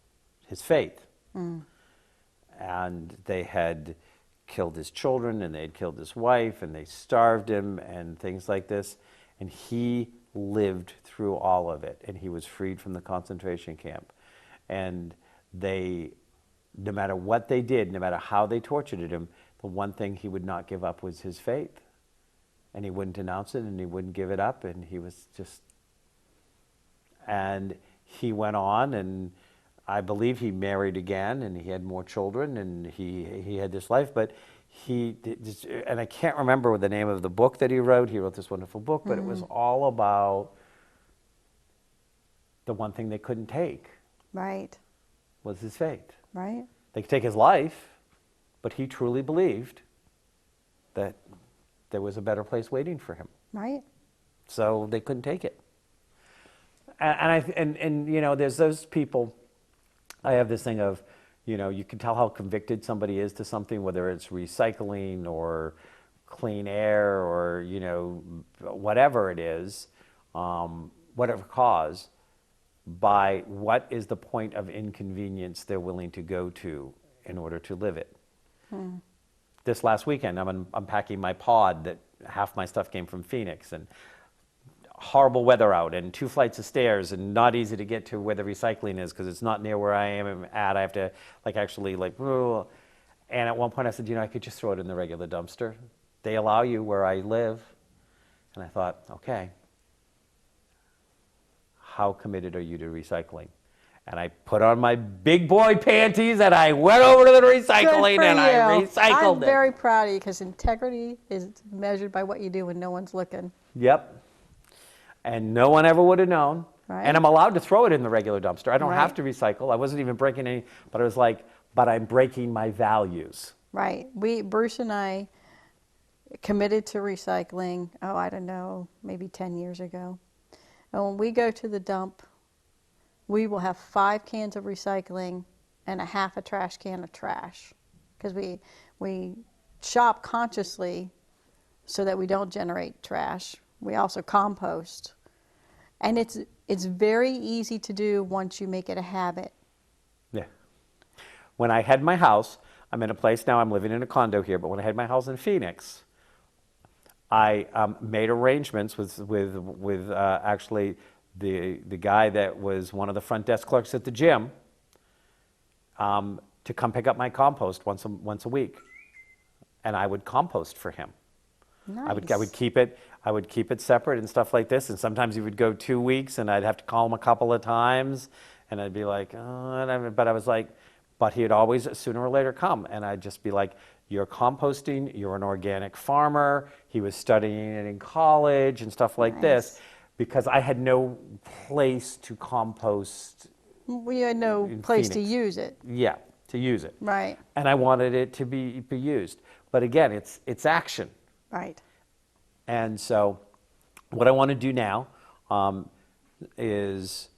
[SPEAKER 1] his faith. Mm. And they had killed his children, and they had killed his wife, and they starved him, and things like this. And he lived through all of it, and he was freed from the concentration camp. And no matter what they did, no matter how they tortured him, the one thing he would not give up was his faith. And he wouldn't denounce it, and he wouldn't give it up, and he was just... And he went on, and I believe he married again, and he had more children, and he had this life, but and I can't remember the name of the book that he wrote. He wrote this wonderful book, but it was all about the one thing they couldn't take.
[SPEAKER 2] Right.
[SPEAKER 1] Was his faith.
[SPEAKER 2] Right.
[SPEAKER 1] They could take his life, but he truly believed that there was a better place waiting for him.
[SPEAKER 2] Right.
[SPEAKER 1] So they couldn't take it. And there's those people. I have this thing of, you can tell how convicted somebody is to something, whether it's recycling or clean air or, whatever it is, whatever cause, by what is the point of inconvenience they're willing to go to in order to live it. This last weekend, I'm unpacking my pod that half my stuff came from Phoenix, and horrible weather out and 2 flights of stairs and not easy to get to where the recycling is because it's not near where I am at. I have to like actually like, and at one point I said, I could just throw it in the regular dumpster. They allow you where I live. And I thought, okay, how committed are you to recycling? And I put on my big boy panties and I went over to the recycling and I recycled
[SPEAKER 2] I'm
[SPEAKER 1] it.
[SPEAKER 2] very proud of you because integrity is measured by what you do when no one's looking.
[SPEAKER 1] Yep. And no one ever would have known.
[SPEAKER 2] Right.
[SPEAKER 1] And I'm allowed to throw it in the regular dumpster. I don't have
[SPEAKER 2] Right.
[SPEAKER 1] to recycle. I wasn't even breaking any, but I was like, but I'm breaking my values.
[SPEAKER 2] Right. Bruce and I committed to recycling, I don't know, maybe 10 years ago. And when we go to the dump, we will have 5 cans of recycling and a half a trash can of trash. Because we shop consciously so that we don't generate trash. We also compost. And it's very easy to do once you make it a habit.
[SPEAKER 1] Yeah. When I had my house, I'm in a place now, I'm living in a condo here, but when I had my house in Phoenix, I made arrangements with actually the guy that was one of the front desk clerks at the gym to come pick up my compost once a week, and I would compost for him.
[SPEAKER 2] Nice.
[SPEAKER 1] I would keep it separate and stuff like this, and sometimes he would go 2 weeks, and I'd have to call him a couple of times, and I'd be like, but I was like, but he'd always sooner or later come, and I'd just be like, you're composting, you're an organic farmer. He was studying it in college and stuff like this, because I had no place to compost.
[SPEAKER 2] We had no place to use it.
[SPEAKER 1] Yeah, to use it.
[SPEAKER 2] Right.
[SPEAKER 1] And I wanted it to be used. But again, it's action.
[SPEAKER 2] Right.
[SPEAKER 1] And so what I want to do now is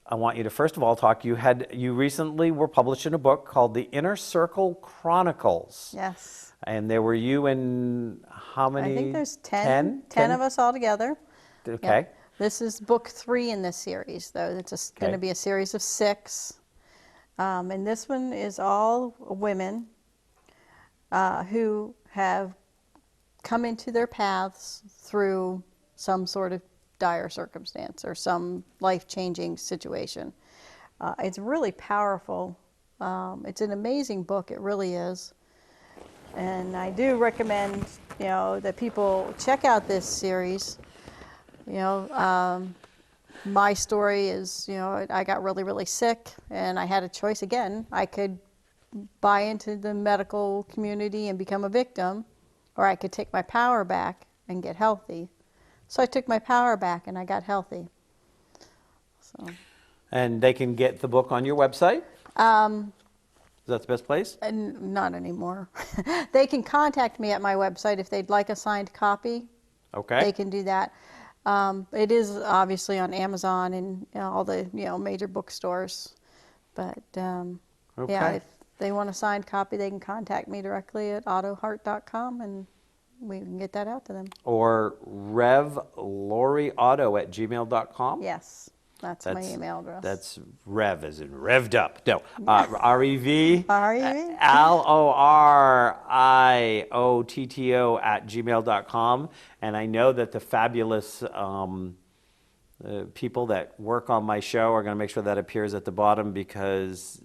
[SPEAKER 1] I want you to first of all talk. You recently were published in a book called The Inner Circle Chronicles.
[SPEAKER 2] Yes.
[SPEAKER 1] And there were you and how many?
[SPEAKER 2] I think there's 10 of us all together.
[SPEAKER 1] Okay.
[SPEAKER 2] Yep. This is book 3 in this series, though. It's going to be a series of 6. And this one is all women who have come into their paths through some sort of dire circumstance or some life-changing situation. It's really powerful. It's an amazing book. It really is. And I do recommend, that people check out this series. My story is, I got really, really sick, and I had a choice again. I could buy into the medical community and become a victim, or I could take my power back and get healthy. So I took my power back and I got healthy. So.
[SPEAKER 1] And they can get the book on your website? Is that the best place?
[SPEAKER 2] Not anymore. They can contact me at my website if they'd like a signed copy.
[SPEAKER 1] Okay.
[SPEAKER 2] They can do that. It is obviously on Amazon and all the major bookstores. But yeah, if they want a signed copy, they can contact me directly at autoheart.com and we can get that out to them.
[SPEAKER 1] Or revloriauto@gmail.com?
[SPEAKER 2] Yes, that's my email address.
[SPEAKER 1] That's Rev as in revved up. No, R-E-V?
[SPEAKER 2] R-E-V?
[SPEAKER 1] LORIOTTO@gmail.com. And I know that the fabulous people that work on my show are going to make sure that appears at the bottom because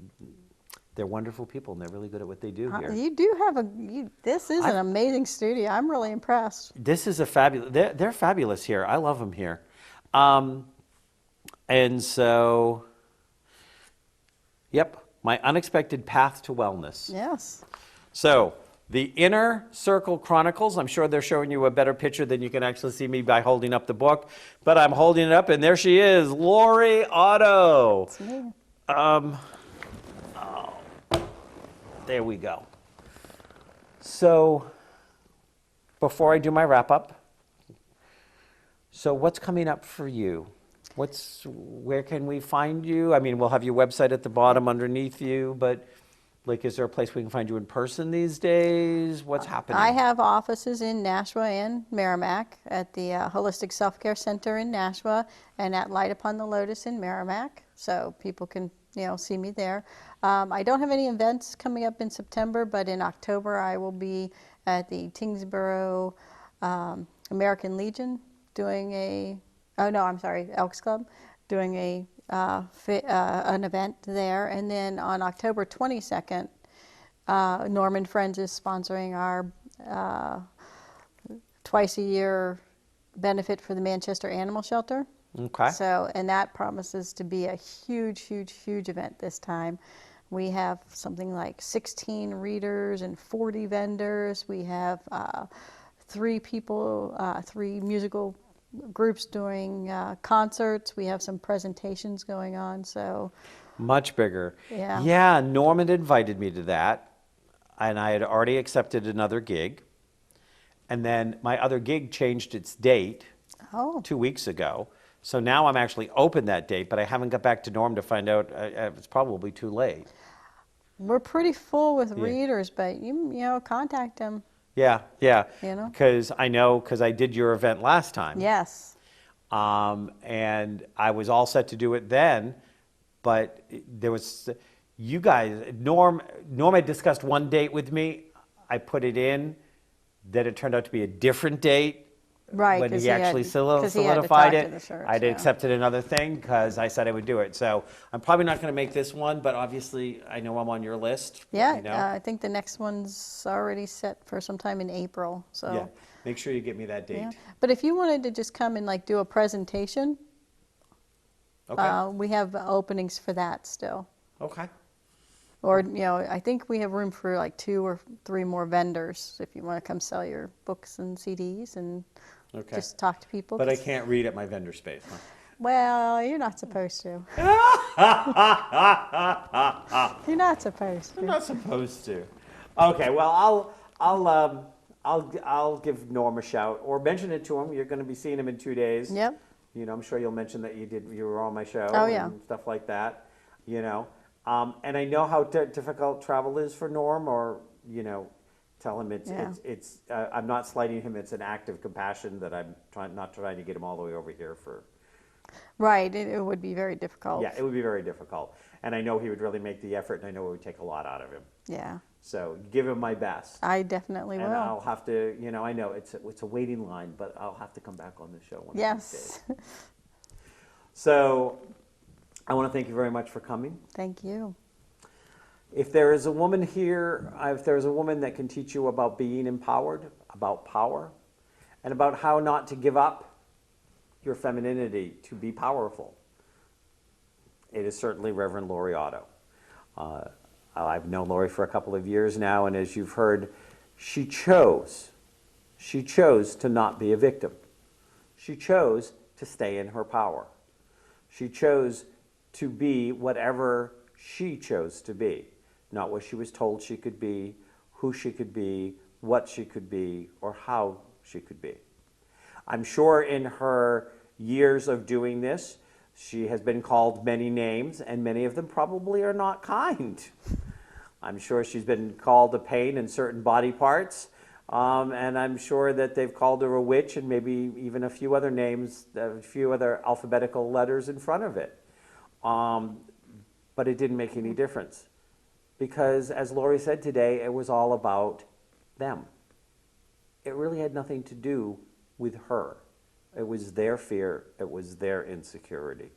[SPEAKER 1] they're wonderful people and they're really good at what they do here.
[SPEAKER 2] You do have this is an amazing studio. I'm really impressed.
[SPEAKER 1] This is a fabulous, they're fabulous here. I love them here. And so, yep, my unexpected path to wellness.
[SPEAKER 2] Yes.
[SPEAKER 1] So, The Inner Circle Chronicles, I'm sure they're showing you a better picture than you can actually see me by holding up the book, but I'm holding it up and there she is, Lori Otto.
[SPEAKER 2] It's me.
[SPEAKER 1] There we go. So, before I do my wrap up, so what's coming up for you? Where can we find you? I mean, we'll have your website at the bottom underneath you, but like, is there a place we can find you in person these days? What's happening?
[SPEAKER 2] I have offices in Nashua and Merrimack at the Holistic Self-Care Center in Nashua and at Light Upon the Lotus in Merrimack, so people can see me there. I don't have any events coming up in September, but in October I will be at the Tyngsboro American Legion doing oh no, I'm sorry, Elks Club, doing an event there. And then on October 22nd, Norman Friends is sponsoring our twice a year benefit for the Manchester Animal Shelter.
[SPEAKER 1] Okay.
[SPEAKER 2] So, and that promises to be a huge, huge, huge event this time. We have something like 16 readers and 40 vendors. We have three musical groups doing concerts. We have some presentations going on. So,
[SPEAKER 1] Much bigger.
[SPEAKER 2] Yeah.
[SPEAKER 1] Yeah, Norman invited me to that, and I had already accepted another gig. And then my other gig changed its date
[SPEAKER 2] oh,
[SPEAKER 1] 2 weeks ago. So now I'm actually open that date, but I haven't got back to Norm to find out. It's probably too late.
[SPEAKER 2] we're pretty full with
[SPEAKER 1] Yeah.
[SPEAKER 2] readers, but you know, contact them.
[SPEAKER 1] Yeah, yeah.
[SPEAKER 2] You know?
[SPEAKER 1] Because I did your event last time.
[SPEAKER 2] Yes.
[SPEAKER 1] And I was all set to do it then, but there was, you guys, Norm had discussed one date with me. I put it in, then it turned out to be a different date.
[SPEAKER 2] Right,
[SPEAKER 1] When
[SPEAKER 2] 'cause
[SPEAKER 1] he
[SPEAKER 2] he had-
[SPEAKER 1] actually
[SPEAKER 2] 'cause he had to
[SPEAKER 1] solidified
[SPEAKER 2] talk to
[SPEAKER 1] it,
[SPEAKER 2] the church,
[SPEAKER 1] I'd
[SPEAKER 2] yeah.
[SPEAKER 1] accepted another thing because I said I would do it. So I'm probably not going to make this one, but obviously I know I'm on your list.
[SPEAKER 2] Yeah,
[SPEAKER 1] You know?
[SPEAKER 2] I think the next one's already set for sometime in April. So,
[SPEAKER 1] Yeah. Make sure you get me that date.
[SPEAKER 2] yeah. But if you wanted to just come and like do a presentation,
[SPEAKER 1] Okay.
[SPEAKER 2] we have openings for that still.
[SPEAKER 1] Okay.
[SPEAKER 2] Or, you know, I think we have room for like 2 or 3 more vendors if you want to come sell your books and CDs and
[SPEAKER 1] Okay.
[SPEAKER 2] just talk to people.
[SPEAKER 1] But I can't read at my vendor space. Huh?
[SPEAKER 2] Well, you're not supposed to. You're not supposed
[SPEAKER 1] I'm
[SPEAKER 2] to.
[SPEAKER 1] not supposed to. Okay, well, I'll give Norm a shout or mention it to him. You're going to be seeing him in 2 days.
[SPEAKER 2] Yep.
[SPEAKER 1] You know, I'm sure you'll mention that you were on my show.
[SPEAKER 2] Oh, yeah.
[SPEAKER 1] And stuff like that. You know, and I know how difficult travel is for Norm. Or tell him
[SPEAKER 2] Yeah.
[SPEAKER 1] I'm not slighting him. It's an act of compassion that I'm not trying to get him all the way over here for.
[SPEAKER 2] Right. It would be very difficult.
[SPEAKER 1] Yeah, it would be very difficult, and I know he would really make the effort, and I know it would take a lot out of him.
[SPEAKER 2] Yeah.
[SPEAKER 1] So give him my best.
[SPEAKER 2] I definitely
[SPEAKER 1] And
[SPEAKER 2] will.
[SPEAKER 1] I'll have to, I know it's a waiting line, but I'll have to come back on the show one of these
[SPEAKER 2] Yes.
[SPEAKER 1] days. So I want to thank you very much for coming.
[SPEAKER 2] Thank you.
[SPEAKER 1] If there is a woman here, if there's a woman that can teach you about being empowered, about power, and about how not to give up your femininity to be powerful, it is certainly Reverend Lori Otto. I've known Lori for a couple of years now, and as you've heard, she chose to not be a victim. She chose to stay in her power. She chose to be whatever she chose to be, not what she was told she could be, who she could be, what she could be, or how she could be. I'm sure in her years of doing this, she has been called many names, and many of them probably are not kind. I'm sure she's been called a pain in certain body parts, and I'm sure that they've called her a witch and maybe even a few other names, a few other alphabetical letters in front of it. But it didn't make any difference. Because, as Lori said today, it was all about them. It really had nothing to do with her. It was their fear. It was their insecurity.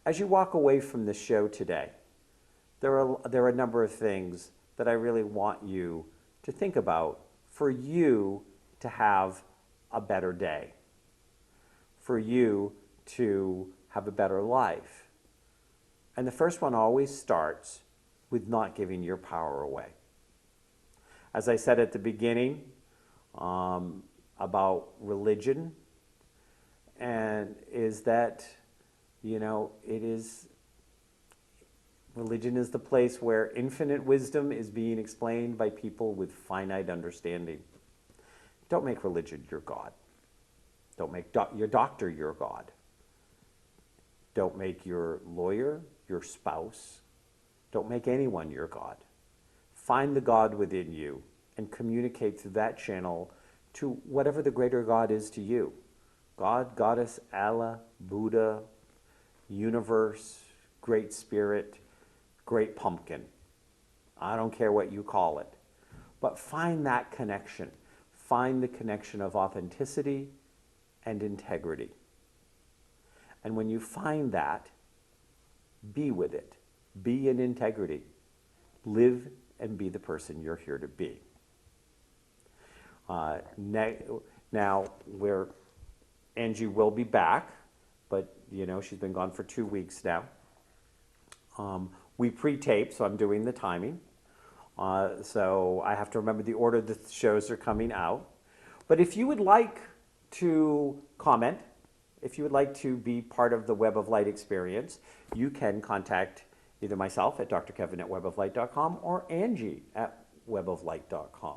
[SPEAKER 1] As you walk away from the show today, there are a number of things that I really want you to think about for you to have a better day, for you to have a better life. And the first one always starts with not giving your power away. As I said at the beginning about religion, and is that, religion is the place where infinite wisdom is being explained by people with finite understanding. Don't make religion your God. Don't make your doctor your God. Don't make your lawyer your spouse. Don't make anyone your God. Find the God within you and communicate through that channel to whatever the greater God is to you. God, Goddess, Allah, Buddha, universe, Great Spirit, Great Pumpkin. I don't care what you call it. But find that connection. Find the connection of authenticity and integrity. And when you find that, be with it. Be in integrity. Live and be the person you're here to be. Now, Angie will be back, but she's been gone for 2 weeks now. We pre-tape, so I'm doing the timing. So I have to remember the order the shows are coming out. But if you would like to comment, if you would like to be part of the Web of Light experience, you can contact either myself at drkevin@weboflight.com or Angie at weboflight.com.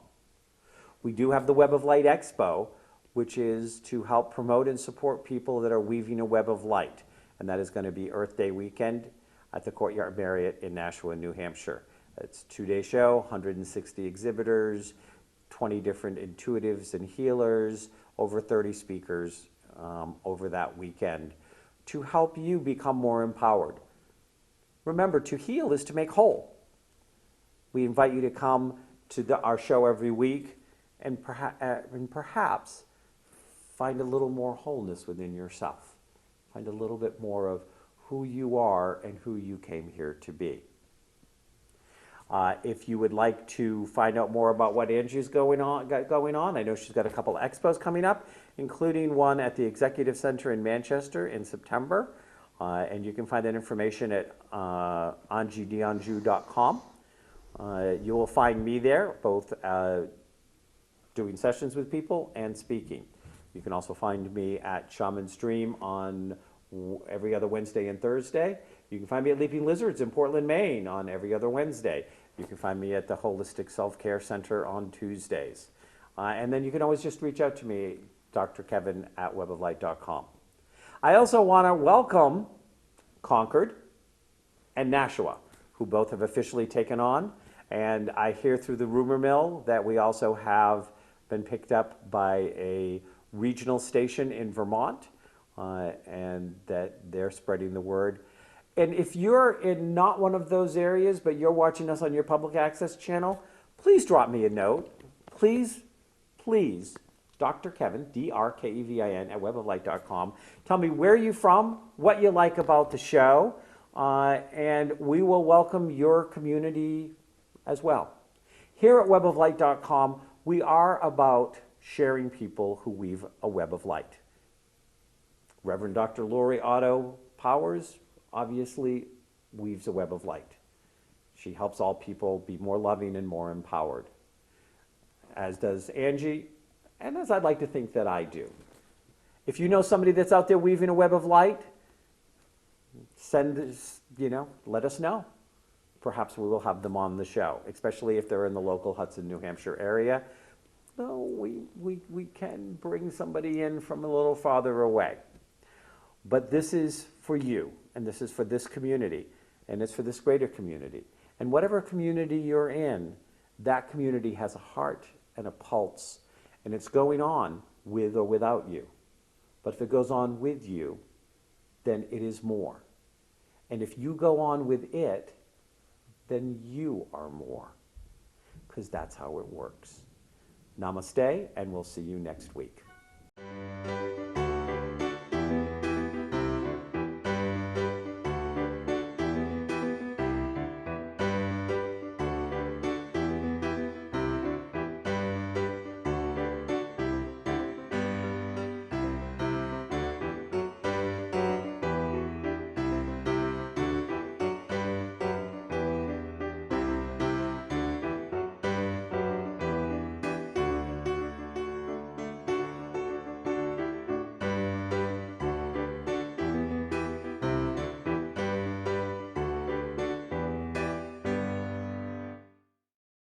[SPEAKER 1] We do have the Web of Light Expo, which is to help promote and support people that are weaving a web of light. And that is going to be Earth Day weekend at the Courtyard Marriott in Nashua, New Hampshire. It's a 2-day show, 160 exhibitors, 20 different intuitives and healers, over 30 speakers over that weekend to help you become more empowered. Remember, to heal is to make whole. We invite you to come to our show every week and perhaps find a little more wholeness within yourself. Find a little bit more of who you are and who you came here to be. If you would like to find out more about what Angie's going on, I know she's got a couple of expos coming up, including one at the Executive Center in Manchester in September. And you can find that information at angiedionju.com. You will find me there, both doing sessions with people and speaking. You can also find me at Shaman's Dream on every other Wednesday and Thursday. You can find me at Leaping Lizards in Portland, Maine on every other Wednesday. You can find me at the Holistic Self-Care Center on Tuesdays. And then you can always just reach out to me, drkevin@weboflight.com. I also want to welcome Concord and Nashua, who both have officially taken on. And I hear through the rumor mill that we also have been picked up by a regional station in Vermont, and that they're spreading the word. And if you're in not one of those areas, but you're watching us on your public access channel, please drop me a note. Please, Dr. Kevin, DRKEVIN, at weboflight.com. Tell me where you're from, what you like about the show, and we will welcome your community as well. Here at weboflight.com, we are about sharing people who weave a web of light. Reverend Dr. Lori Otto Powers obviously weaves a web of light. She helps all people be more loving and more empowered, as does Angie, and as I'd like to think that I do. If you know somebody that's out there weaving a web of light, let us know. Perhaps we will have them on the show, especially if they're in the local Hudson, New Hampshire area. No, we can bring somebody in from a little farther away. But this is for you, and this is for this community, and it's for this greater community. And whatever community you're in, that community has a heart and a pulse, and it's going on with or without you. But if it goes on with you, then it is more. And if you go on with it, then you are more, because that's how it works. Namaste, and we'll see you next week.